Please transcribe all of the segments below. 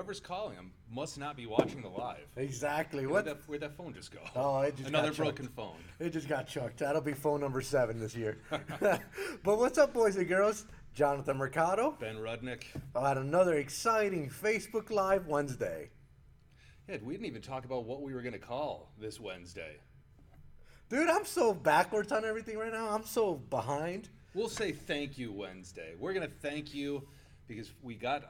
whoever's calling them must not be watching the live. Exactly. Where'd that phone just go? Oh, it just Another got broken chucked. phone. It just got chucked. That'll be phone number 7 this year. But what's up, boys and girls? Jonathan Mercado Ben Rudnick. on another exciting Facebook Live Wednesday. Yeah, we didn't even talk about what we were going to call this Wednesday. Dude, I'm so backwards on everything right now. I'm so behind. We'll say thank you Wednesday. We're going to thank you because we got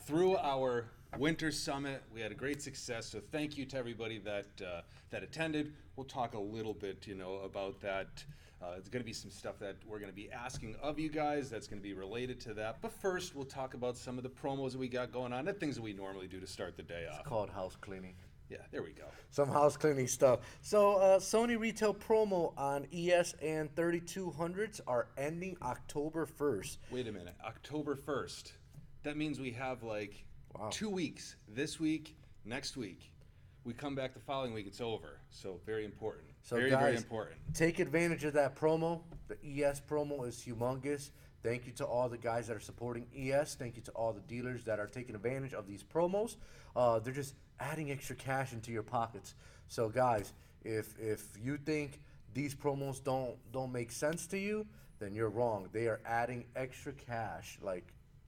through our winter summit. We had a great success. So thank you to everybody that attended. We'll talk a little bit, about that. There's going to be some stuff that we're going to be asking of you guys that's going to be related to that. But first, we'll talk about some of the promos that we got going on, the things that we normally do to start the day off. It's called house cleaning. Yeah, there we go. Some house cleaning stuff. So Sony retail promo on ES and 3200s are ending October 1st. Wait a minute. October 1st. That means we have 2 weeks. This week, next week. We come back the following week, it's over. So very important. So very, guys, very important. Take advantage of that promo. The ES promo is humongous. Thank you to all the guys that are supporting ES. Thank you to all the dealers that are taking advantage of these promos. They're just adding extra cash into your pockets. So guys, if you think these promos don't make sense to you, then you're wrong. They are adding extra cash.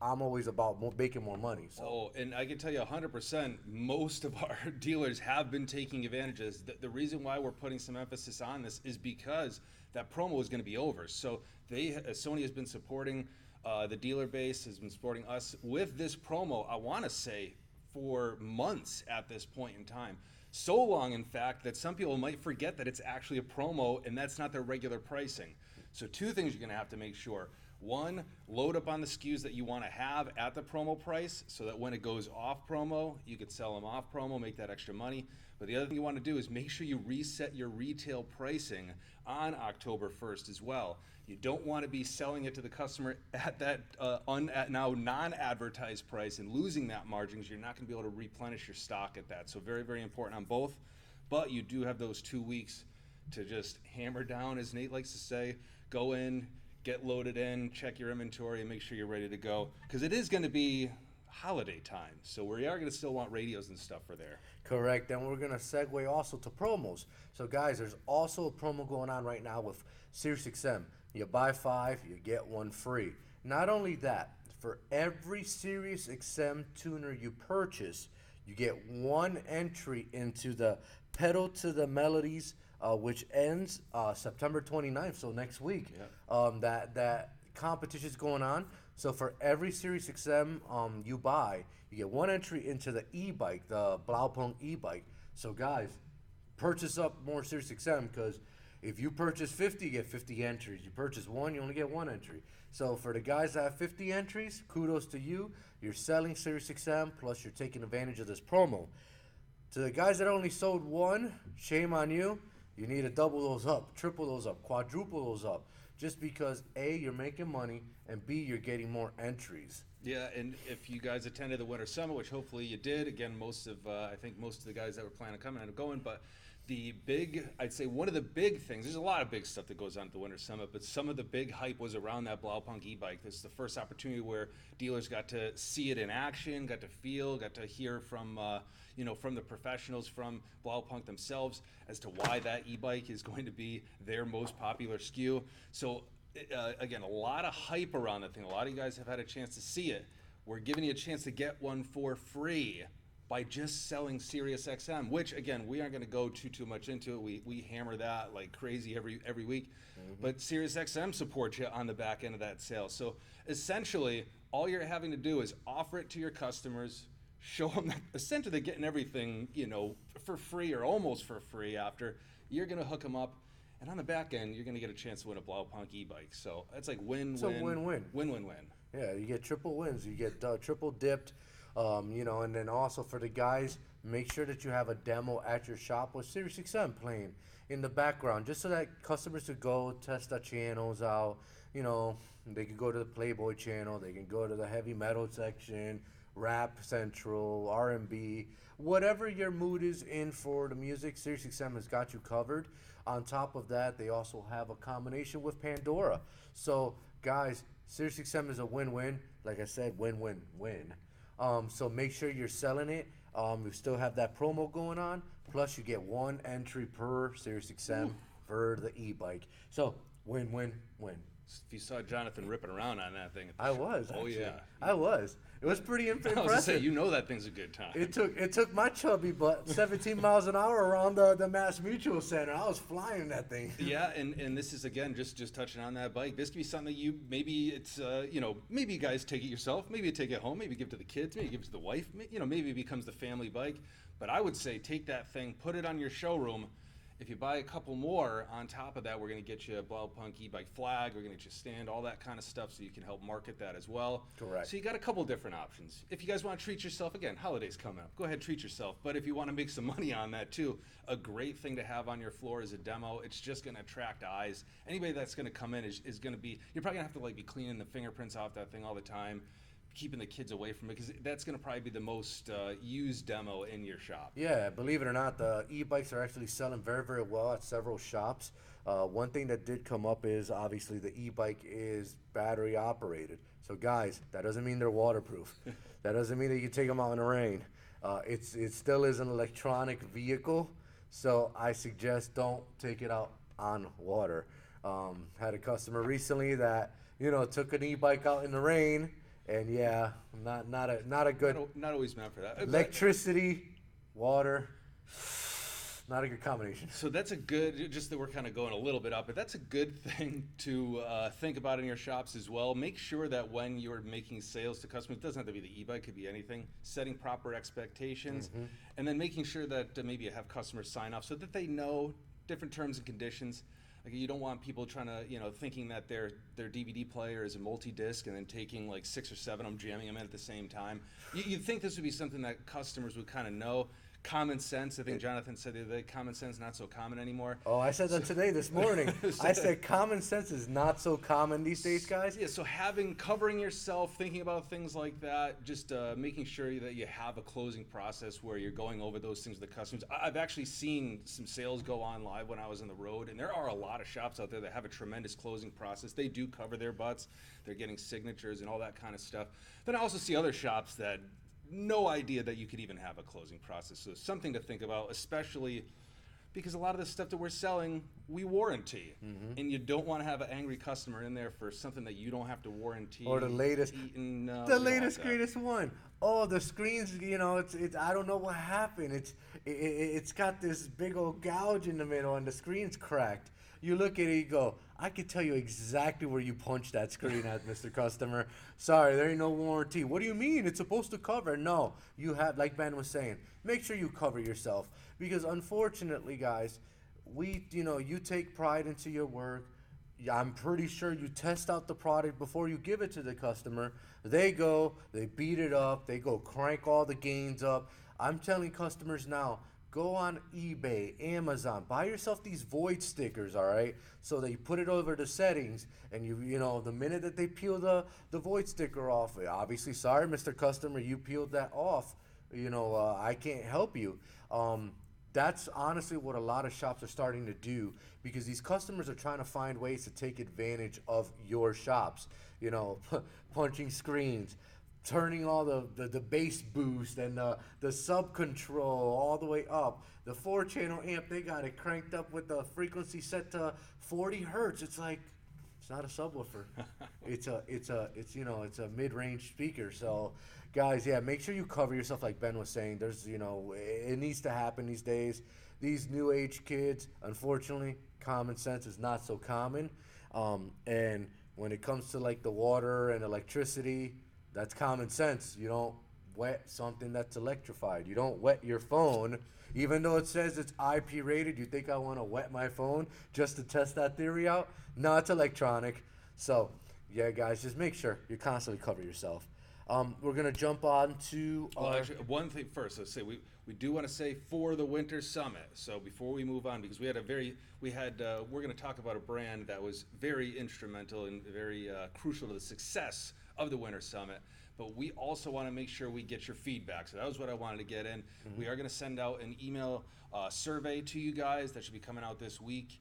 I'm always about making more money. So. Oh, and I can tell you 100%, most of our dealers have been taking advantages. The reason why we're putting some emphasis on this is because that promo is going to be over. So Sony has been supporting the dealer base, has been supporting us with this promo, I want to say, for months at this point in time. So long, in fact, that some people might forget that it's actually a promo and that's not their regular pricing. So 2 things you're going to have to make sure. 1, load up on the SKUs that you want to have at the promo price so that when it goes off promo, you could sell them off promo, make that extra money. But the other thing you want to do is make sure you reset your retail pricing on October 1st as well. You don't want to be selling it to the customer at that now non-advertised price and losing that margin because you're not going to be able to replenish your stock at that. So very, very important on both. But you do have those 2 weeks to just hammer down, as Nate likes to say, go in, get loaded in, check your inventory, and make sure you're ready to go. Because it is going to be holiday time, so we are going to still want radios and stuff for there. Correct, and we're going to segue also to promos. So guys, there's also a promo going on right now with Sirius XM. You buy 5, you get 1 free. Not only that, for every Sirius XM tuner you purchase, you get 1 entry into the Pedal to the Melodies, which ends September 29th, so next week. Yeah. That competition is going on. So for every Sirius XM you buy, you get 1 entry into the e-bike, the Blaupunk e-bike. So guys, purchase up more Sirius XM because if you purchase 50, you get 50 entries. You purchase 1, you only get 1 entry. So for the guys that have 50 entries, kudos to you. You're selling Sirius XM, plus you're taking advantage of this promo. To the guys that only sold 1, shame on you. You need to double those up, triple those up, quadruple those up. Just because A, you're making money, and B, you're getting more entries. Yeah, and if you guys attended the Winter Summit, which hopefully you did, again, I think most of the guys that were planning on coming ended up going, but I'd say one of the big things, there's a lot of big stuff that goes on at the Winter Summit, but some of the big hype was around that Blaupunk e-bike. This is the first opportunity where dealers got to see it in action, got to feel, got to hear from the professionals from Blaupunk themselves as to why that e-bike is going to be their most popular SKU. So again, a lot of hype around that thing. A lot of you guys have had a chance to see it. We're giving you a chance to get one for free by just selling Sirius XM, which again, we aren't going to go too much into it. We hammer that like crazy every week. Mm-hmm. But Sirius XM supports you on the back end of that sale. So essentially, all you're having to do is offer it to your customers, show them that essentially they're getting everything, for free or almost for free after. You're going to hook them up. And on the back end, you're going to get a chance to win a Blaupunk e-bike. So it's like win-win. It's a win-win. Win-win-win. Yeah, you get triple wins. You get triple dipped. And then also for the guys, make sure that you have a demo at your shop with Sirius XM playing in the background, just so that customers could go test the channels out. They can go to the Playboy channel, they can go to the heavy metal section, rap central, R&B, whatever your mood is in for the music, Sirius XM has got you covered. On top of that, they also have a combination with Pandora. So guys, Sirius XM is a win-win. Like I said, win-win-win. So make sure you're selling it. We still have that promo going on. Plus, you get one entry per Sirius XM for the e-bike. So win, win, win. If you saw Jonathan ripping around on that thing at the I show. was. Oh Actually. yeah. I was. It was pretty I was gonna say, impressive. you know that thing's a good time. It took my chubby butt 17 miles an hour around the Mass Mutual Center. I was flying that thing. Yeah, and this is again just touching on that bike. This could be something that you maybe it's maybe you guys take it yourself, maybe you take it home, maybe give it to the kids, maybe give it to the wife. Maybe it becomes the family bike. But I would say take that thing, put it on your showroom. If you buy a couple more on top of that, we're going to get you a Blaupunk e-bike flag. We're going to get you a stand, all that kind of stuff, so you can help market that as well. Correct. So you got a couple different options. If you guys want to treat yourself, again, holidays coming up, go ahead, treat yourself. But if you want to make some money on that too, a great thing to have on your floor is a demo. It's just going to attract eyes. Anybody that's going to come in is going to be, you're probably going to have to be cleaning the fingerprints off that thing all the time, keeping the kids away from it, because that's going to probably be the most used demo in your shop. Yeah, believe it or not, the e-bikes are actually selling very, very well at several shops. One thing that did come up is obviously the e-bike is battery operated. So guys, that doesn't mean they're waterproof. That doesn't mean that you can take them out in the rain. It still is an electronic vehicle, so I suggest don't take it out on water. Had a customer recently that took an e-bike out in the rain. And yeah, not a good Not always meant for that. electricity, water, not a good combination. So that's a good, just that we're kind of going a little bit up, but that's a good thing to think about in your shops as well. Make sure that when you're making sales to customers, it doesn't have to be the e-bike, it could be anything, setting proper expectations, and then making sure that maybe you have customers sign off so that they know different terms and conditions. Like, you don't want people trying to, thinking that their DVD player is a multi-disc and then taking like 6 or 7 of them, jamming them in at the same time. You'd think this would be something that customers would kind of know. Common sense, I think Jonathan said the other day, common sense not so common anymore. Oh, I said that today, this morning. I said common sense is not so common these days, guys. Yeah, so covering yourself, thinking about things like that, just making sure that you have a closing process where you're going over those things with the customers. I've actually seen some sales go on live when I was on the road, and there are a lot of shops out there that have a tremendous closing process. They do cover their butts. They're getting signatures and all that kind of stuff. Then I also see other shops that no idea that you could even have a closing process. So something to think about, especially because a lot of the stuff that we're selling, we warranty. And you don't want to have an angry customer in there for something that you don't have to warranty. Or the latest, greatest one. Oh, the screens, it's I don't know what happened. It's got this big old gouge in the middle and the screen's cracked. You look at it, you go, I could tell you exactly where you punched that screen at, Mr. Customer. Sorry, there ain't no warranty. What do you mean? It's supposed to cover. No, you have, like Ben was saying, make sure you cover yourself. Because unfortunately, guys, you take pride into your work. I'm pretty sure you test out the product before you give it to the customer. They beat it up, they go crank all the gains up. I'm telling customers now, go on eBay, Amazon, buy yourself these void stickers, all right? So that you put it over the settings, and the minute that they peel the void sticker off, obviously, sorry, Mr. Customer, you peeled that off. I can't help you. That's honestly what a lot of shops are starting to do, because these customers are trying to find ways to take advantage of your shops. Punching screens, turning all the bass boost and the sub control all the way up. The 4-channel amp, they got it cranked up with the frequency set to 40 hertz. It's like, it's not a subwoofer. it's a mid-range speaker. So guys, yeah, make sure you cover yourself, like Ben was saying. There's, it needs to happen these days. These new age kids, unfortunately, common sense is not so common. And when it comes to like the water and electricity, that's common sense. You don't wet something that's electrified. You don't wet your phone. Even though it says it's IP rated, you think I want to wet my phone just to test that theory out? No, it's electronic. So, yeah, guys, just make sure you constantly cover yourself. We're going to jump on to actually, one thing first. Let's say we do want to say for the Winter Summit. So before we move on, because we're going to talk about a brand that was very instrumental and very crucial to the success of the Winter Summit, but we also want to make sure we get your feedback. So that was what I wanted to get in. We are going to send out an email survey to you guys that should be coming out this week.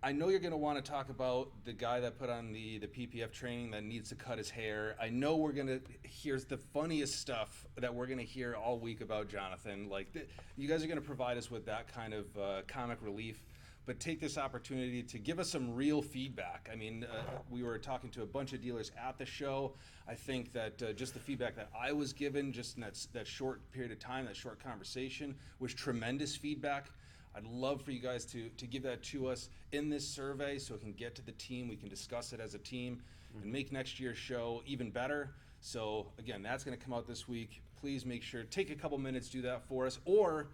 I know you're going to want to talk about the guy that put on the PPF training that needs to cut his hair. I know we're going to here's the funniest stuff that we're going to hear all week about Jonathan. Like you guys are going to provide us with that kind of comic relief, but take this opportunity to give us some real feedback. I mean, we were talking to a bunch of dealers at the show. I think that just the feedback that I was given just in that short period of time, that short conversation, was tremendous feedback. I'd love for you guys to give that to us in this survey so it can get to the team. We can discuss it as a team and make next year's show even better. So again, that's going to come out this week. Please make sure, take a couple minutes, do that for us. Or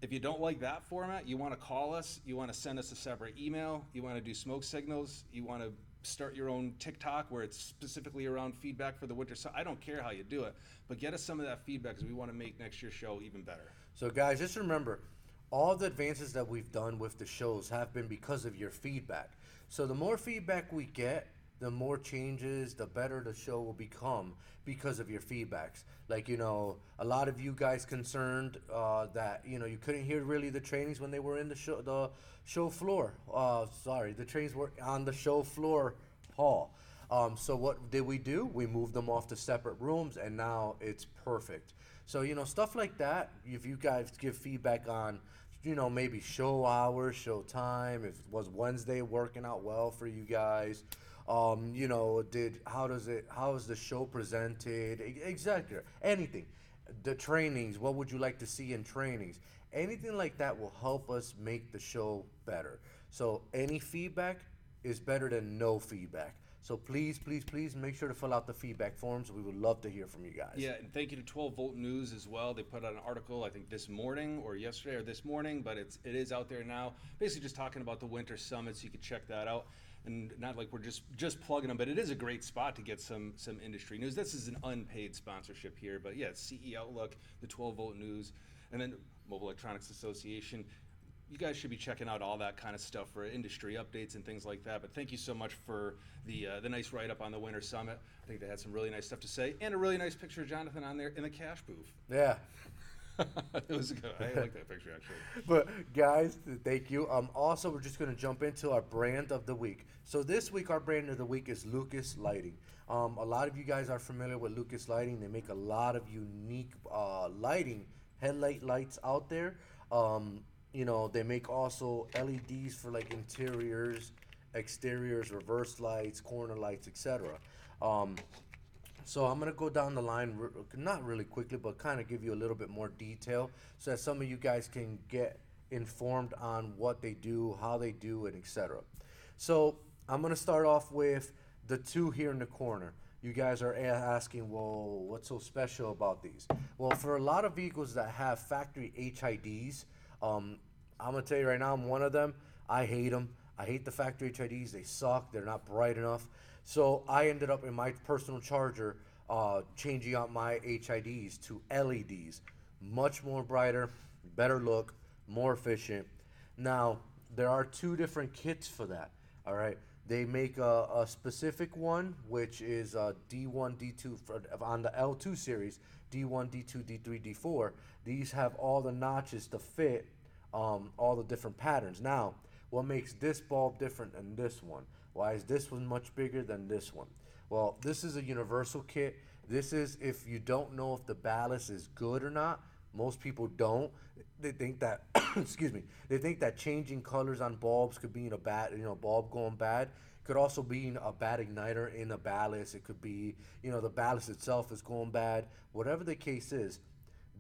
if you don't like that format, you want to call us, you want to send us a separate email, you want to do smoke signals, you want to start your own TikTok where it's specifically around feedback for the winter. So I don't care how you do it, but get us some of that feedback because we want to make next year's show even better. So guys, just remember, all the advances that we've done with the shows have been because of your feedback. So the more feedback we get, the more changes, the better the show will become because of your feedbacks. Like, a lot of you guys concerned that, you couldn't hear really the trainings when they were in the show floor. The trainings were on the show floor hall. So what did we do? We moved them off to separate rooms, and now it's perfect. So, stuff like that, if you guys give feedback on, maybe show hours, show time, if it was Wednesday working out well for you guys, how is the show presented, exactly, anything. The trainings, what would you like to see in trainings? Anything like that will help us make the show better. So any feedback is better than no feedback. So please, please, please make sure to fill out the feedback forms. We would love to hear from you guys. Yeah, and thank you to 12 Volt News as well. They put out an article, I think this morning or yesterday or this morning, but it is out there now. Basically just talking about the Winter Summit, so you can check that out. And not like we're just plugging them, but it is a great spot to get some industry news. This is an unpaid sponsorship here, but yeah, CE Outlook, the 12 Volt News, and then Mobile Electronics Association. You guys should be checking out all that kind of stuff for industry updates and things like that. But thank you so much for the nice write-up on the Winter Summit. I think they had some really nice stuff to say, and a really nice picture of Jonathan on there in the cash booth. Yeah. It was good. I like that picture, actually. But guys, thank you. Also, we're just going to jump into our brand of the week. So this week, our brand of the week is Lucas Lighting. A lot of you guys are familiar with Lucas Lighting. They make a lot of unique lighting, headlight lights out there. They make also LEDs for like interiors, exteriors, reverse lights, corner lights, etc. So I'm going to go down the line, not really quickly, but kind of give you a little bit more detail so that some of you guys can get informed on what they do, how they do it, etc. So I'm going to start off with the two here in the corner. You guys are asking, well, what's so special about these? Well, for a lot of vehicles that have factory HIDs, I'm going to tell you right now, I'm one of them. I hate them. I hate the factory HIDs. They suck. They're not bright enough. So I ended up in my personal charger changing out my HIDs to LEDs. Much more brighter, better look, more efficient. Now, there are two different kits for that, all right? They make a specific one, which is D1, D2, on the L2 series, D1, D2, D3, D4. These have all the notches to fit all the different patterns. Now, what makes this bulb different than this one? Why is this one much bigger than this one? Well, this is a universal kit. This is if you don't know if the ballast is good or not. Most people don't. They think that, excuse me, they think that changing colors on bulbs could be in a bad, bulb going bad. Could also be a bad igniter in a ballast. It could be, the ballast itself is going bad. Whatever the case is,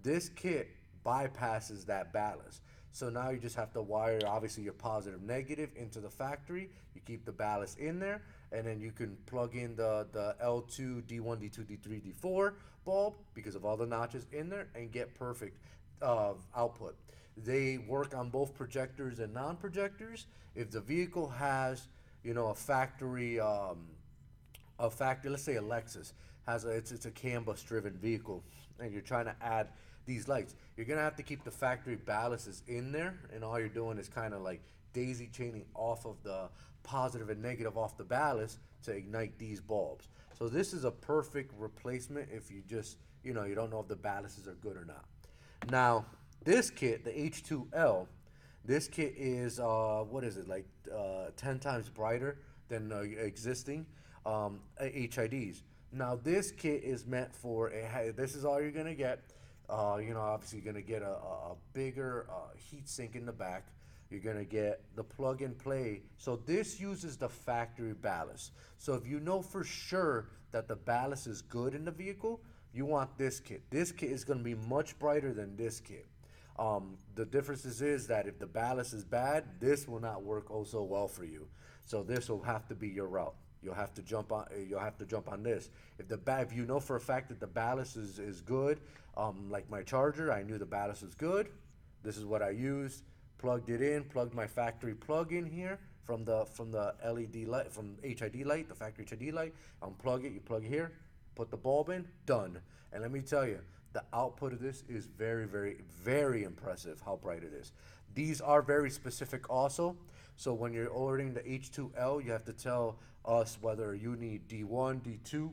this kit bypasses that ballast. So now you just have to wire, obviously, your positive, negative into the factory. You keep the ballast in there, and then you can plug in the L2, D1, D2, D3, D4 bulb because of all the notches in there and get perfect output. They work on both projectors and non-projectors. If the vehicle has, a factory, let's say a Lexus has it's a CAN bus driven vehicle, and you're trying to add these lights, you're gonna have to keep the factory ballasts in there, and all you're doing is kind of like daisy chaining off of the positive and negative off the ballast to ignite these bulbs. So this is a perfect replacement if you just, you don't know if the ballasts are good or not. Now, this kit, the H2L, This kit is what is it, like 10 times brighter than existing HIDs. Now this kit is meant for this is all you're gonna get. Obviously you're gonna get a bigger heat sink in the back. You're gonna get the plug and play. So this uses the factory ballast. So if you know for sure that the ballast is good in the vehicle, you want this kit. This kit is gonna be much brighter than this kit. The difference is that if the ballast is bad, this will not work oh so well for you. So this will have to be your route. You'll have to jump on. You'll have to jump on this. If you know for a fact that the ballast is good, like my Charger, I knew the ballast was good. This is what I used. Plugged it in. Plugged my factory plug in here from the LED light, from HID light, the factory HID light. Unplug it. You plug it here. Put the bulb in. Done. And let me tell you, the output of this is very, very, very impressive. How bright it is. These are very specific also. So when you're ordering the H2L, you have to tell us whether you need D1, D2,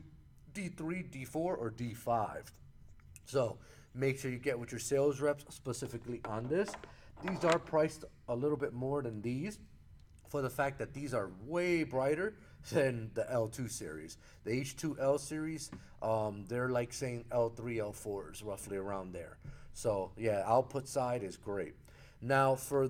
D3, D4, or D5. So make sure you get with your sales reps specifically on this. These are priced a little bit more than these for the fact that these are way brighter than the L2 series. The H2L series, they're like saying L3, L4s, roughly around there. So yeah, output side is great. Now for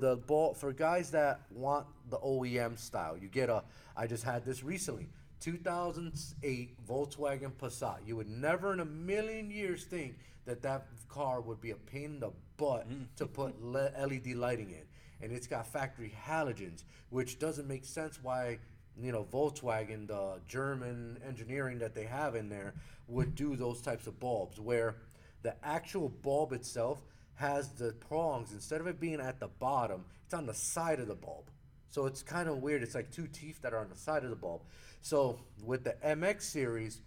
guys that want the OEM style, you get I just had this recently, 2008 Volkswagen Passat. You would never in a million years think that car would be a pain in the butt to put LED lighting in. And it's got factory halogens, which doesn't make sense why, Volkswagen, the German engineering that they have in there, would do those types of bulbs, where the actual bulb itself has the prongs, instead of it being at the bottom, it's on the side of the bulb. So it's kind of weird. It's like two teeth that are on the side of the bulb. So with the MX series,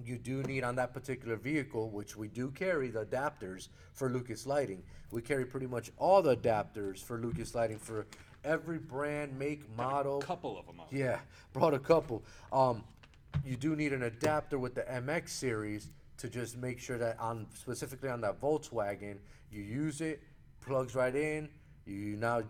you do need on that particular vehicle, which we do carry the adapters for Lucas Lighting. We carry pretty much all the adapters for Lucas Lighting for every brand, make, model. A couple of them out. Yeah, brought a couple. You do need an adapter with the MX series to just make sure that specifically on that Volkswagen, you use it, plugs right in, you now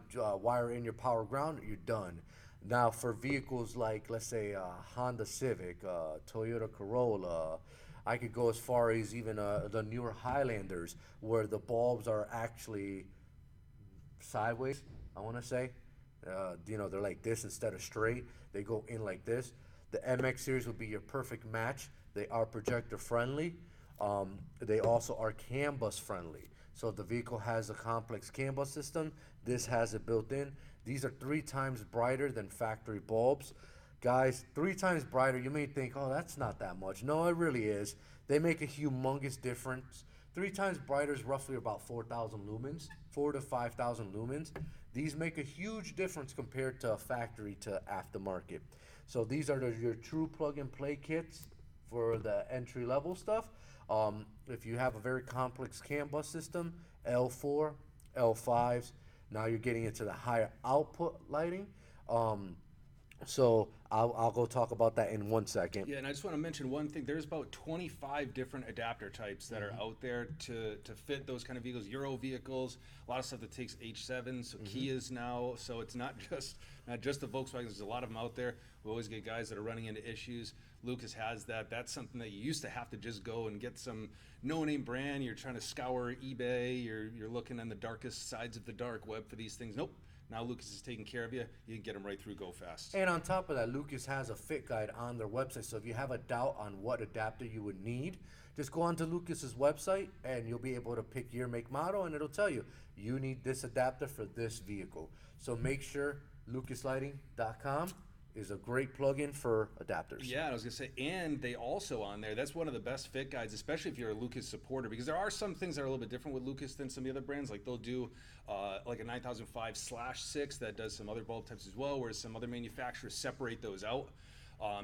wire in your power ground, you're done. Now for vehicles like, let's say, Honda Civic, Toyota Corolla, I could go as far as even the newer Highlanders, where the bulbs are actually sideways, I want to say. They're like this instead of straight. They go in like this. The MX series would be your perfect match. They are projector friendly. They also are CAN bus friendly. So if the vehicle has a complex CAN bus system, this has it built in. These are 3 times brighter than factory bulbs. Guys, 3 times brighter, you may think, oh, that's not that much. No, it really is. They make a humongous difference. 3 times brighter is roughly about 4,000 lumens, 4 to 5,000 lumens. These make a huge difference compared to factory to aftermarket. So these are your true plug-and-play kits for the entry-level stuff. If you have a very complex CAN bus system, L4, L5s, now you're getting into the higher output lighting. So I'll go talk about that in 1 second. Yeah, and I just want to mention one thing. There's about 25 different adapter types that are out there to fit those kind of vehicles. Euro vehicles, a lot of stuff that takes H7s, so Kias now. So it's not just the Volkswagens. There's a lot of them out there. We always get guys that are running into issues. Lucas has that. That's something that you used to have to just go and get some no-name brand. You're trying to scour eBay. You're looking on the darkest sides of the dark web for these things. Nope. Now Lucas is taking care of you. You can get them right through Go Fast. And on top of that, Lucas has a fit guide on their website. So if you have a doubt on what adapter you would need, just go onto Lucas's website and you'll be able to pick your make model, and it'll tell you you need this adapter for this vehicle. So make sure lucaslighting.com is a great plugin for adapters. Yeah, I was gonna say, and they also on there, that's one of the best fit guides, especially if you're a Lucas supporter, because there are some things that are a little bit different with Lucas than some of the other brands. Like they'll do like a 9005/6 that does some other bulb types as well, whereas some other manufacturers separate those out.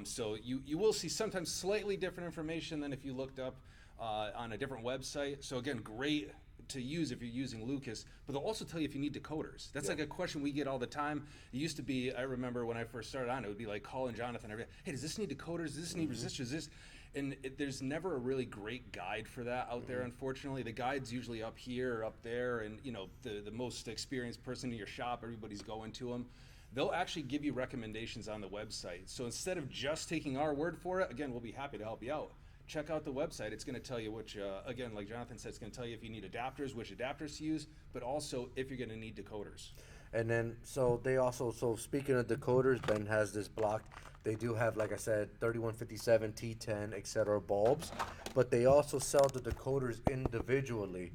So you will see sometimes slightly different information than if you looked up on a different website. So again, great to use if you're using Lucas, but they'll also tell you if you need decoders. That's like a question we get all the time. It used to be, I remember when I first started on, it would be like calling Jonathan every day, hey, does this need decoders? Does this need resistors? And there's never a really great guide for that out there, unfortunately. The guide's usually up here or up there, and you know, the most experienced person in your shop, everybody's going to them. They'll actually give you recommendations on the website. So instead of just taking our word for it, again, we'll be happy to help you out. Check out the website. It's going to tell you which, again, like Jonathan said, it's going to tell you if you need adapters, which adapters to use, but also if you're going to need decoders. And then, so they also, so speaking of decoders, Ben has this block. They do have, like I said, 3157, T10, etc. bulbs, but they also sell the decoders individually,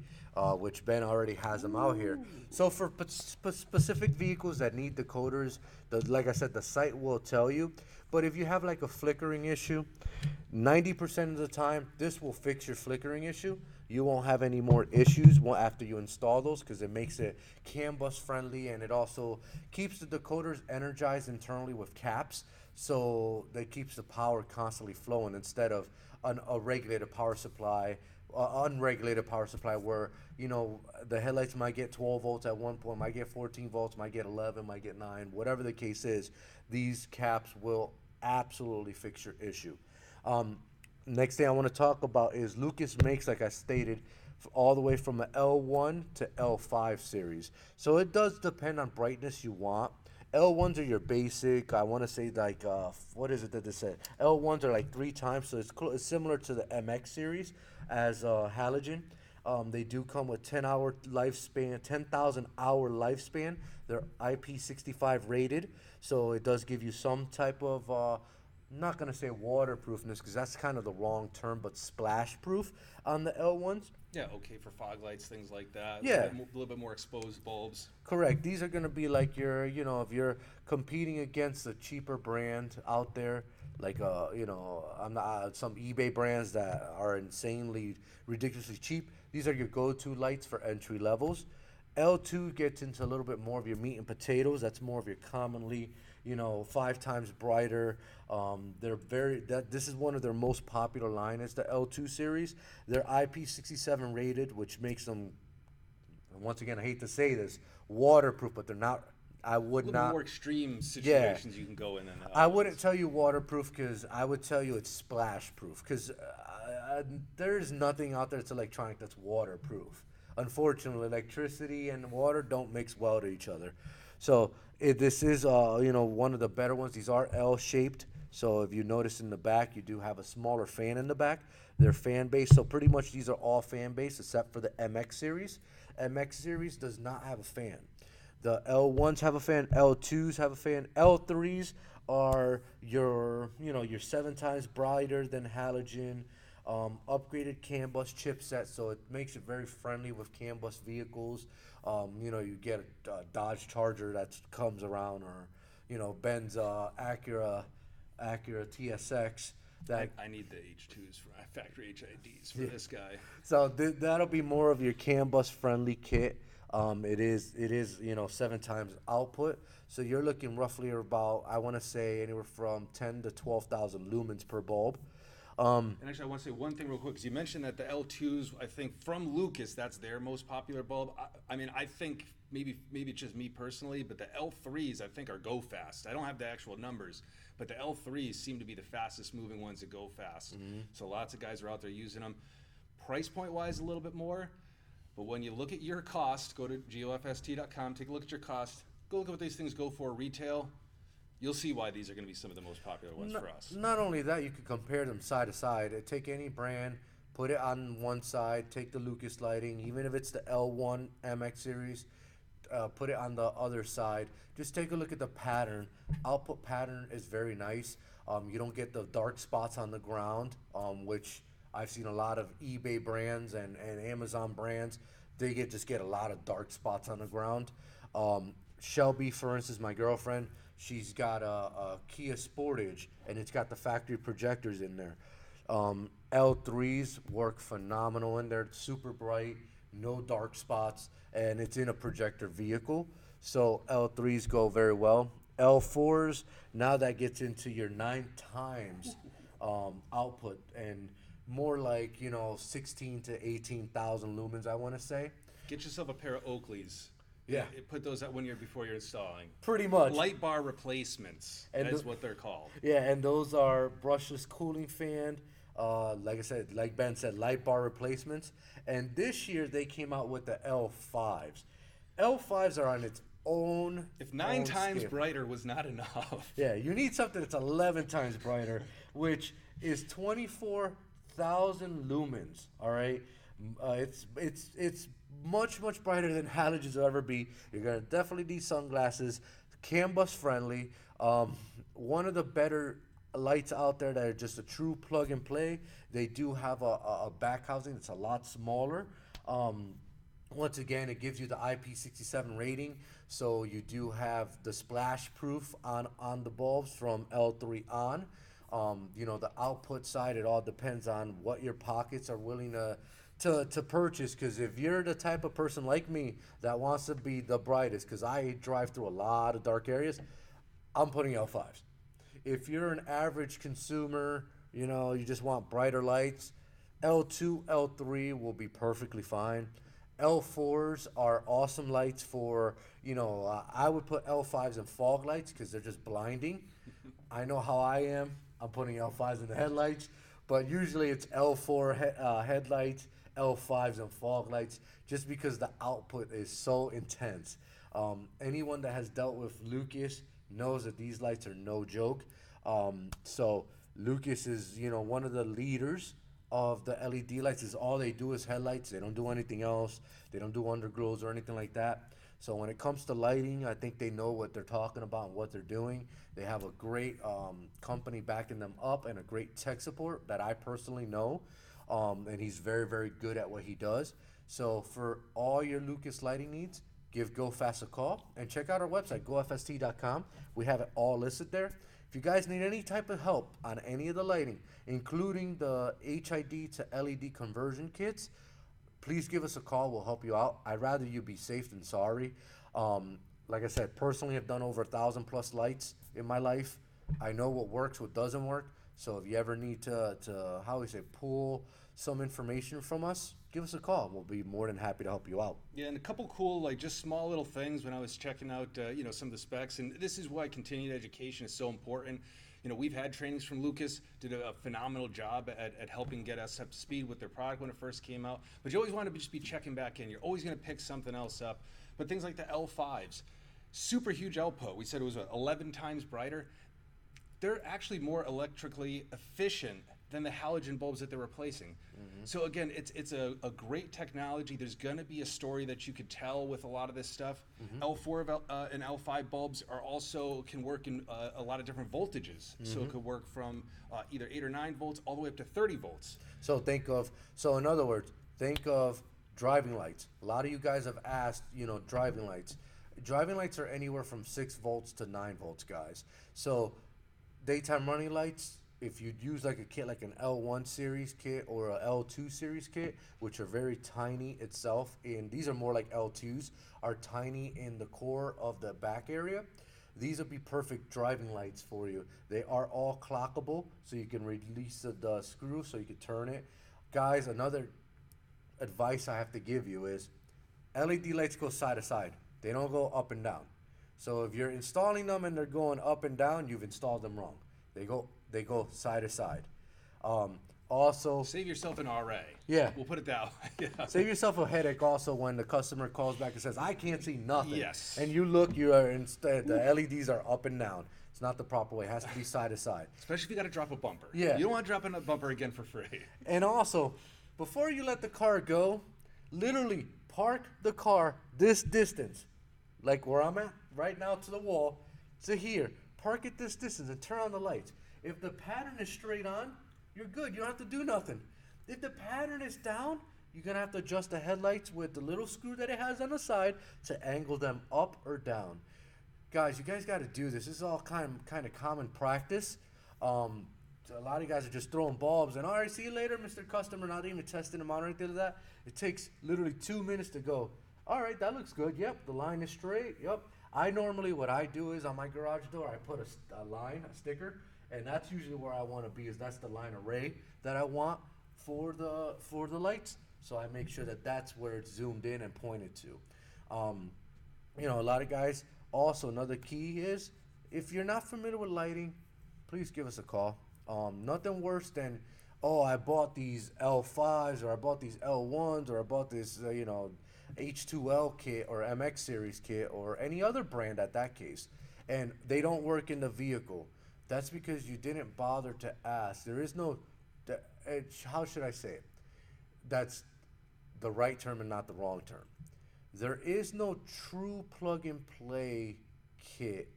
which Ben already has them out here. So for specific vehicles that need decoders, like I said, the site will tell you. But if you have like a flickering issue, 90% of the time, this will fix your flickering issue. You won't have any more issues after you install those, because it makes it CAN bus friendly, and it also keeps the decoders energized internally with caps, so that keeps the power constantly flowing instead of a regulated power supply, unregulated power supply, where you know the headlights might get 12 volts at one point, might get 14 volts, might get 11, might get 9, whatever the case is. These caps will absolutely fix your issue. Next thing I want to talk about is Lucas makes, like I stated, all the way from an L1 to L5 series. So it does depend on brightness you want. L1s are your basic, I want to say like, what is it that they said? L1s are like 3 times, so it's similar to the MX series as halogen. They do come with 10-hour lifespan, 10,000 hour lifespan. They're IP65 rated, so it does give you some type of, I'm not going to say waterproofness, because that's kind of the wrong term, but splash proof on the L1s. Yeah, okay, for fog lights, things like that. Yeah. A little bit more exposed bulbs. Correct. These are going to be like your, you know, if you're competing against a cheaper brand out there, like, you know, I'm not some eBay brands that are insanely, ridiculously cheap. These are your go-to lights for entry levels. L2 gets into a little bit more of your meat and potatoes. That's more of your commonly, you know, 5 times brighter. This is one of their most popular line is the L2 series. They're IP67 rated, which makes them, once again, I hate to say this, waterproof, but they're not. I would not. More extreme situations you can go in. I wouldn't tell you waterproof, because I would tell you it's splash proof, because there's nothing out there that's electronic that's waterproof. Unfortunately, electricity and water don't mix well to each other. So this is, you know, one of the better ones. These are L-shaped. So if you notice in the back, you do have a smaller fan in the back. They're fan-based. So pretty much these are all fan-based except for the MX series. MX series does not have a fan. The L1s have a fan. L2s have a fan. L3s are your, you know, your 7 times brighter than halogen. Upgraded CAN bus chipset, so it makes it very friendly with CAN bus vehicles. You know, you get a Dodge Charger that comes around, or you know, Ben's Acura TSX. That I need the H2s for factory HIDs for this guy. So that'll be more of your CAN bus friendly kit. It is you know 7 times output, so you're looking roughly about, I want to say, anywhere from 10 to 12,000 lumens per bulb. And actually, I want to say one thing real quick, because you mentioned that the L2s, I think from Lucas, that's their most popular bulb. I mean, I think maybe it's just me personally, but the L3s I think are go fast. I don't have the actual numbers, but the L3s seem to be the fastest moving ones that go fast. So lots of guys are out there using them. Price point wise, a little bit more, but when you look at your cost, go to gofst.com, take a look at your cost, go look at what these things go for retail. You'll see why these are going to be some of the most popular ones for us. Not only that, you can compare them side to side. Take any brand, put it on one side, take the Lucas lighting, even if it's the L1 MX series, put it on the other side. Just take a look at the pattern. Output pattern is very nice. You don't get the dark spots on the ground, which I've seen a lot of eBay brands and Amazon brands. They just get a lot of dark spots on the ground. Shelby, for instance, my girlfriend, she's got a Kia Sportage, and it's got the factory projectors in there. L3s work phenomenal in there. Super bright, no dark spots, and it's in a projector vehicle. So L3s go very well. L4s, now that gets into your 9 times output, and more like, you know, 16 to 18,000 lumens, I want to say. Get yourself a pair of Oakleys. Yeah. Put those out before you're installing. Pretty much. Light bar replacements. And that's what they're called. Yeah, and those are brushless cooling fan. Like I said, like Ben said, light bar replacements. And this year they came out with the L5s. L5s are on its own. If 9 times scale. brighter was not enough. Yeah, you need something that's 11 times brighter, which is 24,000 lumens. All right, it's much brighter than halogens will ever be. You're gonna definitely need sunglasses. CAN bus friendly. One of the better lights out there that are just a true plug and play. They do have a back housing that's a lot smaller. Once again, it gives you the IP67 rating, so you do have the splash proof on the bulbs from L3 on. The output side, it all depends on what your pockets are willing to purchase, because if you're the type of person like me that wants to be the brightest, because I drive through a lot of dark areas, I'm putting L5s. If you're an average consumer, you just want brighter lights, L2, L3 will be perfectly fine. L4s are awesome lights for, I would put L5s in fog lights because they're just blinding. I know how I am. I'm putting L5s in the headlights, but usually it's L4 headlights, L5s and fog lights, just because the output is so intense. Anyone that has dealt with Lucas knows that these lights are no joke. So Lucas is, one of the leaders of the LED lights. Is all they do is headlights. They don't do anything else. They don't do underglows or anything like that. So when it comes to lighting, I think they know what they're talking about and what they're doing. They have a great company backing them up and a great tech support that I personally know. And he's very good at what he does. So for all your Lucas lighting needs, give GoFast a call and check out our website, gofst.com. We have it all listed there. If you guys need any type of help on any of the lighting, including the HID to LED conversion kits, please give us a call. We'll help you out. I'd rather you be safe than sorry. Like I said, personally, I've done over 1,000 plus lights in my life. I know what works, what doesn't work. So if you ever need to pull some information from us, give us a call. We'll be more than happy to help you out. Yeah, and a couple cool, just small little things when I was checking out, some of the specs. And this is why continued education is so important. We've had trainings from Lucas, did a phenomenal job at helping get us up to speed with their product when it first came out. But you always want to just be checking back in. You're always going to pick something else up. But things like the L5s, super huge output. We said it was 11 times brighter. They're actually more electrically efficient than the halogen bulbs that they're replacing. Mm-hmm. So again, it's a great technology. There's going to be a story that you could tell with a lot of this stuff. Mm-hmm. L4 and L5 bulbs can work in a lot of different voltages. Mm-hmm. So it could work from either 8 or 9 volts all the way up to 30 volts. So in other words, think of driving lights. A lot of you guys have asked, driving lights. Driving lights are anywhere from 6 volts to 9 volts, guys. So daytime running lights, if you use like a kit like an L1 series kit or a L2 series kit, which are very tiny itself, and these are more like L2s, are tiny in the core of the back area, these would be perfect driving lights for you. They are all clockable, so you can release the screw so you can turn it. Guys, another advice I have to give you is LED lights go side to side. They don't go up and down. So if you're installing them and they're going up and down, you've installed them wrong. They go side to side. Also, save yourself an RA. Yeah. We'll put it that way. Yeah. Save yourself a headache also when the customer calls back and says, I can't see nothing. Yes. And you look, instead, the LEDs are up and down. It's not the proper way. It has to be side to side. Especially if you got to drop a bumper. Yeah. You don't want to drop a bumper again for free. And also, before you let the car go, literally park the car this distance, like where I'm at right now to the wall, to here. Park it this distance and turn on the lights. If the pattern is straight on, you're good. You don't have to do nothing. If the pattern is down, you're going to have to adjust the headlights with the little screw that it has on the side to angle them up or down. Guys, you guys got to do this. This is all kind of common practice. So a lot of you guys are just throwing bulbs and, all right, see you later, Mr. Customer, not even testing them out or anything like that. It takes literally 2 minutes to go, all right, that looks good. Yep, the line is straight. Yep. What I do is on my garage door, I put a sticker, and that's usually where I want to be, is that's the line array that I want for the lights. So I make sure that that's where it's zoomed in and pointed to. A lot of guys, also another key is, if you're not familiar with lighting, please give us a call. Nothing worse than oh, I bought these L5s or I bought these L1s or I bought this, H2L kit or MX series kit or any other brand at that case, and they don't work in the vehicle. That's because you didn't bother to ask. There is no, how should I say it? That's the right term and not the wrong term. There is no true plug and play kit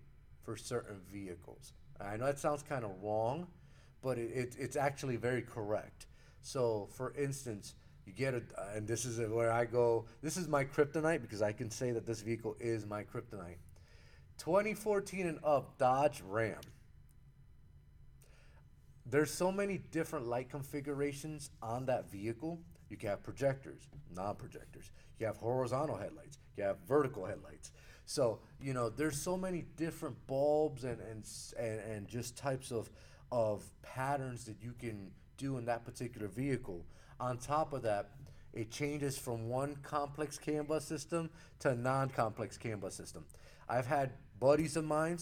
for certain vehicles. I know that sounds kind of wrong, but it's actually very correct. So, for instance, you get a, and this is where I go, this is my kryptonite because I can say that this vehicle is my kryptonite. 2014 and up Dodge Ram. There's so many different light configurations on that vehicle. You can have projectors, non-projectors. You have horizontal headlights. You have vertical headlights. So, there's so many different bulbs and just types of patterns that you can do in that particular vehicle. On top of that, it changes from one complex CAN bus system to a non-complex CAN bus system. I've had buddies of mine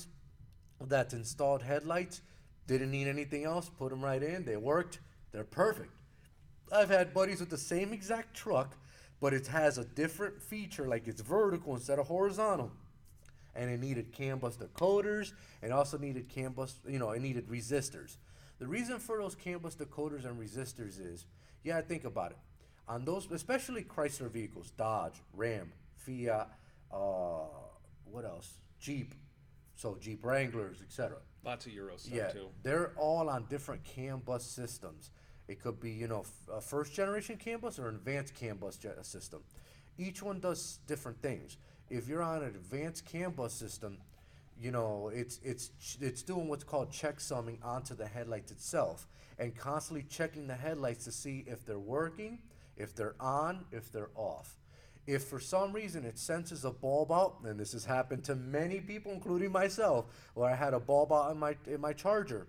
that's installed headlights, didn't need anything else, put them right in, they worked, they're perfect. I've had buddies with the same exact truck, but it has a different feature, like it's vertical instead of horizontal. And it needed CAN bus decoders, and also needed CAN bus, it needed resistors. The reason for those CAN bus decoders and resistors is, think about it. On those, especially Chrysler vehicles, Dodge, Ram, Fiat, what else? Jeep, so Jeep Wranglers, etc. Lots of Euro stuff too. They're all on different CAN bus systems. It could be, a first generation CAN bus or an advanced CAN bus system. Each one does different things. If you're on an advanced CAN bus system, it's doing what's called checksumming onto the headlights itself and constantly checking the headlights to see if they're working, if they're on, if they're off. If for some reason it senses a bulb out, and this has happened to many people, including myself, where I had a bulb out in my Charger,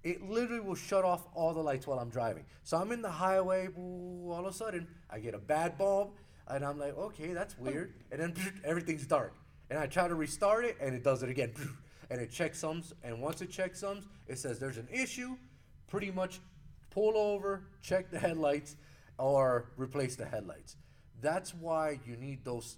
it literally will shut off all the lights while I'm driving. So I'm in the highway, all of a sudden I get a bad bulb, and I'm like, okay, that's weird, and then everything's dark. And I try to restart it, and it does it again, and it checksums, and once it checksums, it says there's an issue, pretty much pull over, check the headlights, or replace the headlights. That's why you need those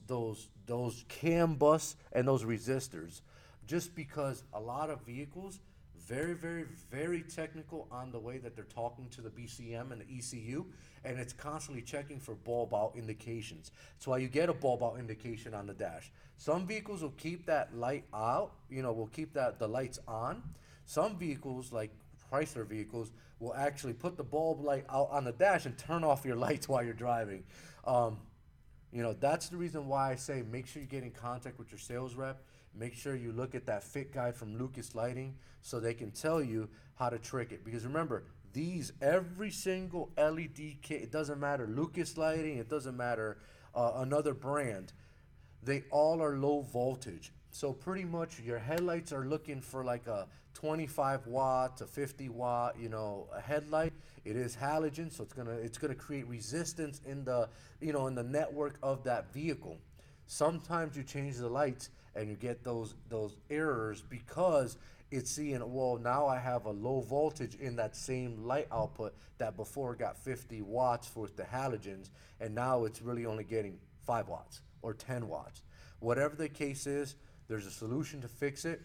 CAN bus and those resistors, just because a lot of vehicles, very, very, very technical on the way that they're talking to the BCM and the ECU, and it's constantly checking for bulb out indications. That's why you get a bulb out indication on the dash. Some vehicles will keep that light out, will keep the lights on. Some vehicles, like Chrysler vehicles, will actually put the bulb light out on the dash and turn off your lights while you're driving. That's the reason why I say make sure you get in contact with your sales rep. Make sure you look at that fit guide from Lucas Lighting so they can tell you how to trick it. Because remember, every single LED kit, it doesn't matter Lucas Lighting, it doesn't matter another brand, they all are low voltage. So pretty much your headlights are looking for like a 25 watt to 50 watt, a headlight. It is halogen, so it's gonna create resistance in the in the network of that vehicle. Sometimes you change the lights and you get those errors because it's seeing, well, now I have a low voltage in that same light output that before got 50 watts with the halogens, and now it's really only getting 5 watts or 10 watts. Whatever the case is, there's a solution to fix it.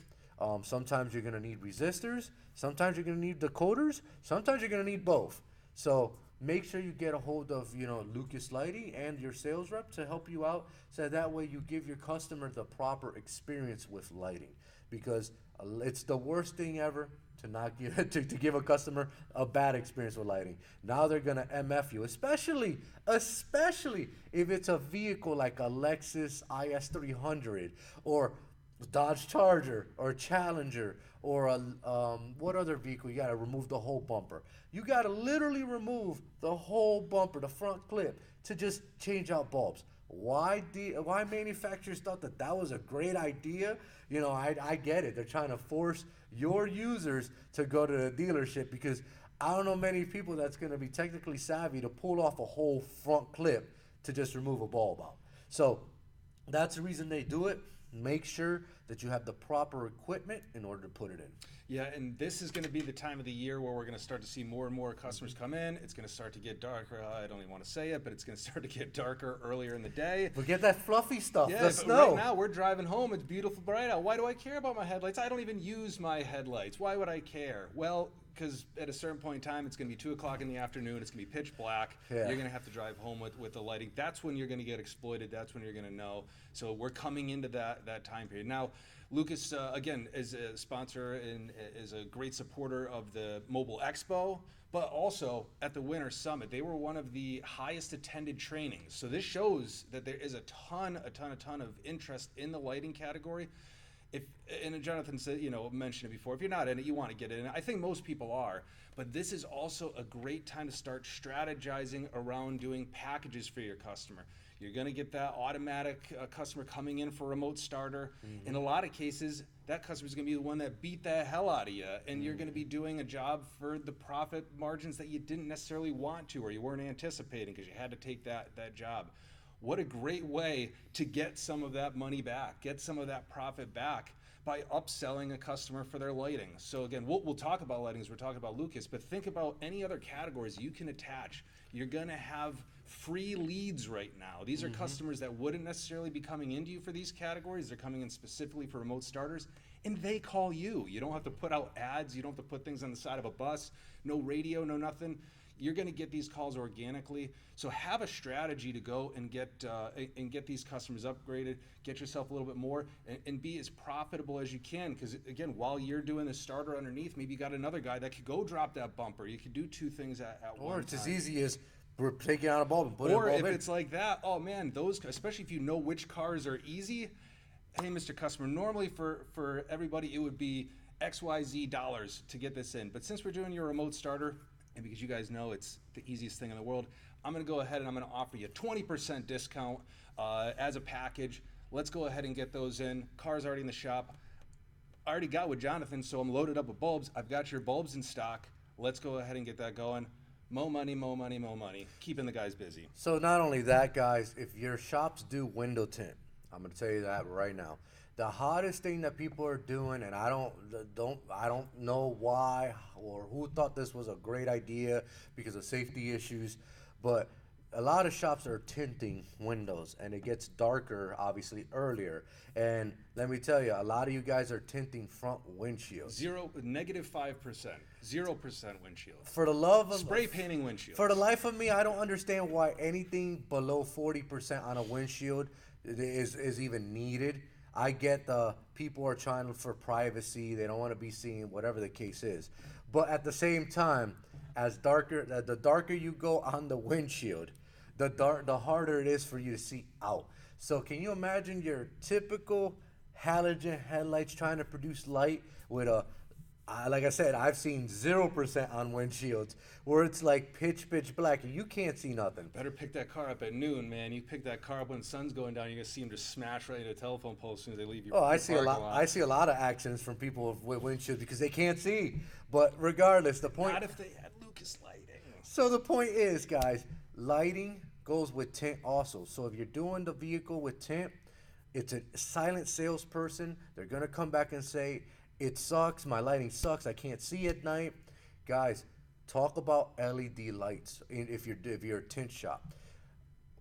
Sometimes you're going to need resistors, sometimes you're going to need decoders, sometimes you're going to need both. So make sure you get a hold of Lucas Lighting and your sales rep to help you out, so that way you give your customer the proper experience with lighting, because it's the worst thing ever to not give to give a customer a bad experience with lighting. Now they're gonna MF you, especially if it's a vehicle like a Lexus IS300 or Dodge Charger or Challenger or a what other vehicle? You gotta remove the whole bumper. You gotta literally remove the whole bumper, the front clip, to just change out bulbs. Why manufacturers thought that was a great idea? I get it. They're trying to force your users to go to the dealership, because I don't know many people that's going to be technically savvy to pull off a whole front clip to just remove a bulb out. So that's the reason they do it. make sure that you have the proper equipment in order to put it in. Yeah, and this is going to be the time of the year where we're going to start to see more and more customers come in. It's going to start to get darker. I don't even want to say it, but it's going to start to get darker earlier in the day. Forget that fluffy stuff, Yeah, the but snow. right now we're driving home. It's beautiful bright out. Why do I care about my headlights? I don't even use my headlights. Why would I care? Well, because at a certain point in time, it's going to be 2 o'clock in the afternoon. It's going to be pitch black. Yeah. You're going to have to drive home with the lighting. That's when you're going to get exploited. That's when you're going to know. So we're coming into that time period. Now, Lucas, again, is a sponsor and is a great supporter of the Mobile Expo, but also at the Winter Summit. They were one of the highest attended trainings. So this shows that there is a ton of interest in the lighting category. And Jonathan said, mentioned it before, if you're not in it, you want to get in it. I think most people are, but this is also a great time to start strategizing around doing packages for your customer. You're going to get that automatic customer coming in for remote starter. Mm-hmm. In a lot of cases, that customer is going to be the one that beat the hell out of you, and you're going to be doing a job for the profit margins that you didn't necessarily want to or you weren't anticipating because you had to take that job. What a great way to get some of that money back, get some of that profit back by upselling a customer for their lighting. So again, we'll talk about lighting as we're talking about Lucas, but think about any other categories you can attach. You're gonna have free leads right now. These are customers that wouldn't necessarily be coming into you for these categories. They're coming in specifically for remote starters, and they call you. You don't have to put out ads. You don't have to put things on the side of a bus. No radio, no nothing. You're going to get these calls organically. So have a strategy to go and get these customers upgraded, get yourself a little bit more, and be as profitable as you can. Because again, while you're doing the starter underneath, maybe you got another guy that could go drop that bumper. You could do two things at one time. Or it's as easy as we're taking out a bulb and putting a bulb in. Or if it's like that, oh man, those, especially if you know which cars are easy. Hey, Mr. Customer, normally for everybody it would be XYZ dollars to get this in. But since we're doing your remote starter, and because you guys know it's the easiest thing in the world, I'm going to go ahead and I'm going to offer you a 20% discount as a package. Let's go ahead and get those in. Car's already in the shop. I already got with Jonathan, so I'm loaded up with bulbs. I've got your bulbs in stock. Let's go ahead and get that going. Mo money, mo money, mo money. Keeping the guys busy. So not only that, guys, if your shops do window tint, I'm going to tell you that right now. The hottest thing that people are doing, and I don't know why or who thought this was a great idea because of safety issues, but a lot of shops are tinting windows, and it gets darker obviously earlier. And let me tell you, a lot of you guys are tinting front windshields. -5%, 0% windshield. For the love of spray painting windshield. For the life of me, I don't understand why anything below 40% on a windshield is even needed. I get the people are trying for privacy. They don't want to be seen, whatever the case is. But at the same time, the darker you go on the windshield, the harder it is for you to see out. So can you imagine your typical halogen headlights trying to produce light with like I said, I've seen 0% on windshields where it's like pitch black and you can't see nothing. Better pick that car up at noon, man. You pick that car up when the sun's going down, you're gonna see them just smash right into a telephone pole as soon as they leave your I see a lot of accidents from people with windshields because they can't see. But regardless, the point. Not if they had Lucas lighting. So the point is, guys, lighting goes with tint also. So if you're doing the vehicle with tint, it's a silent salesperson. They're gonna come back and say, it sucks, my lighting sucks, I can't see at night. Guys, talk about LED lights if you're a tint shop.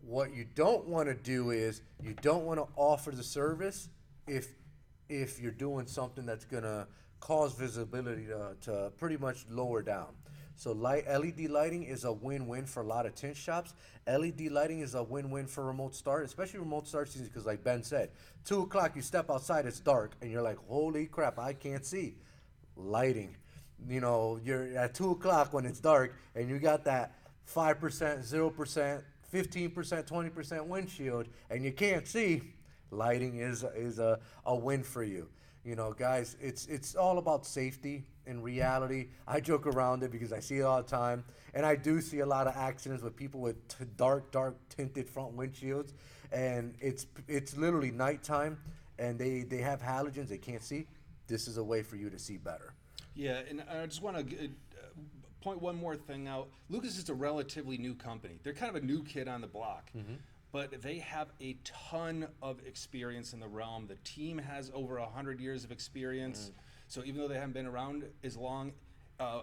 What you don't want to do is you don't want to offer the service if you're doing something that's going to cause visibility to pretty much lower down. So LED lighting is a win-win for a lot of tint shops. LED lighting is a win-win for remote start, especially remote start season, because like Ben said, 2 o'clock, you step outside, it's dark, and you're like, holy crap, I can't see. Lighting. You're at 2 o'clock when it's dark, and you got that 5%, 0%, 15%, 20% windshield, and you can't see. Lighting is a win for you. Guys, it's all about safety. In reality, I joke around it because I see it all the time, and I do see a lot of accidents with people with dark tinted front windshields, and it's literally nighttime, and they have halogens they can't see. This is a way for you to see better. Yeah, and I just want to point one more thing out. Lucas is a relatively new company. They're kind of a new kid on the block. but they have a ton of experience in the realm. The team has over 100 years of experience. So even though they haven't been around as long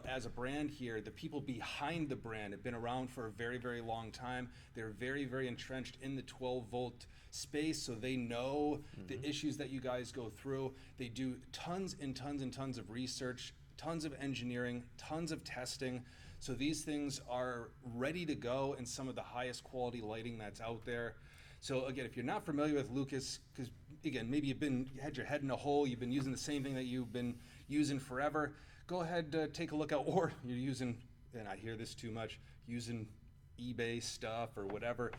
as a brand here, the people behind the brand have been around for a very, very long time. They're very, very entrenched in the 12-volt space, so they know the issues that you guys go through. They do tons and tons and tons of research, tons of engineering, tons of testing. So these things are ready to go in some of the highest quality lighting that's out there. So again, if you're not familiar with Lucas, because again, maybe you had your head in a hole, you've been using the same thing that you've been using forever, go ahead, take a look out, or you're using, and I hear this too much, using eBay stuff or whatever.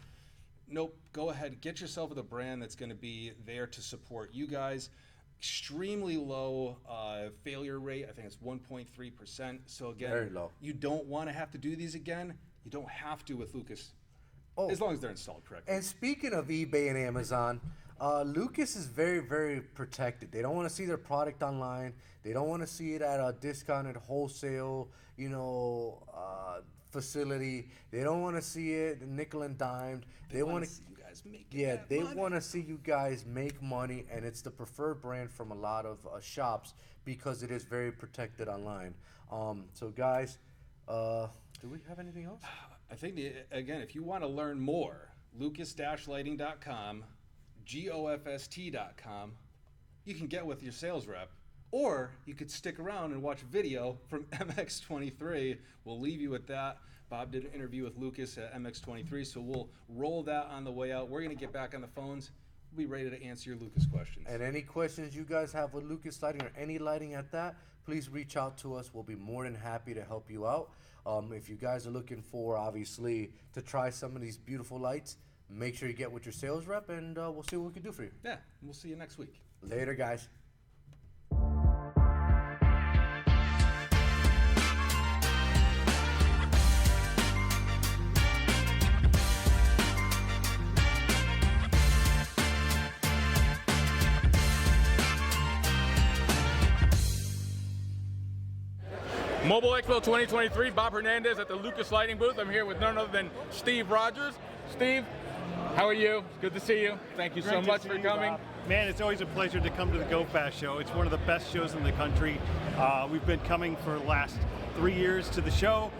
Nope, go ahead, get yourself with a brand that's gonna be there to support you guys. Extremely low failure rate, I think it's 1.3%. So again, very low. You don't wanna have to do these again. You don't have to with Lucas, as long as they're installed correctly. And speaking of eBay and Amazon, Lucas is very, very protected. They don't want to see their product online. They don't want to see it at a discounted wholesale, facility. They don't want to see it nickel and dimed. They want to see you guys make they want to see you guys make money, and it's the preferred brand from a lot of shops because it is very protected online. So guys, do we have anything else? I think, again, if you want to learn more, lucas-lighting.com, GOFST.com, you can get with your sales rep, or you could stick around and watch video from MX23. We'll leave you with that. Bob did an interview with Lucas at MX23, so we'll roll that on the way out. We're going to get back on the phones. We'll be ready to answer your Lucas questions. And any questions you guys have with Lucas Lighting or any lighting at that, please reach out to us. We'll be more than happy to help you out. If you guys are looking for, obviously, to try some of these beautiful lights, make sure you get with your sales rep, and we'll see what we can do for you. Yeah, we'll see you next week. Later, guys. Mobile Expo 2023, Bob Hernandez at the Lucas Lighting booth. I'm here with none other than Steve Rogers. Steve, how are you? Good to see you. Thank you so much for coming. Man, it's always a pleasure to come to the Go Fast show. It's one of the best shows in the country. We've been coming for the last 3 years to the show.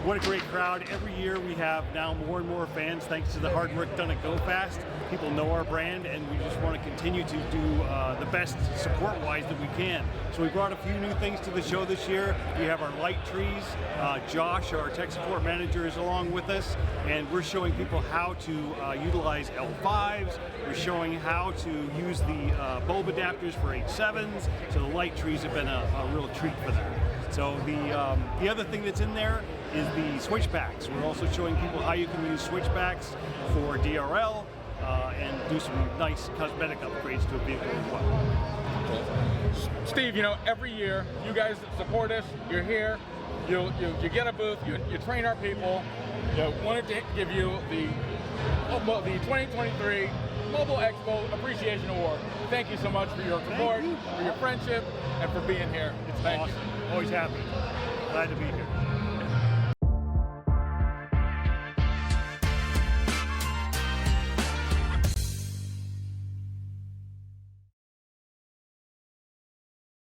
What a great crowd. Every year we have now more and more fans thanks to the hard work done at Go Fast. People know our brand, and we just want to continue to do the best support-wise that we can. So we brought a few new things to the show this year. We have our light trees. Josh, our tech support manager, is along with us, and we're showing people how to utilize L5s. We're showing how to use the bulb adapters for H7s. So the light trees have been a real treat for them. So the other thing that's in there is the switchbacks. We're also showing people how you can use switchbacks for DRL and do some nice cosmetic upgrades to a vehicle as well. Steve, every year you guys support us. You're here. You get a booth. You train our people. Wanted to give you the 2023 Mobile Expo Appreciation Award. Thank you so much for your support, for your friendship, and for being here. It's awesome. Always happy. Glad to be here.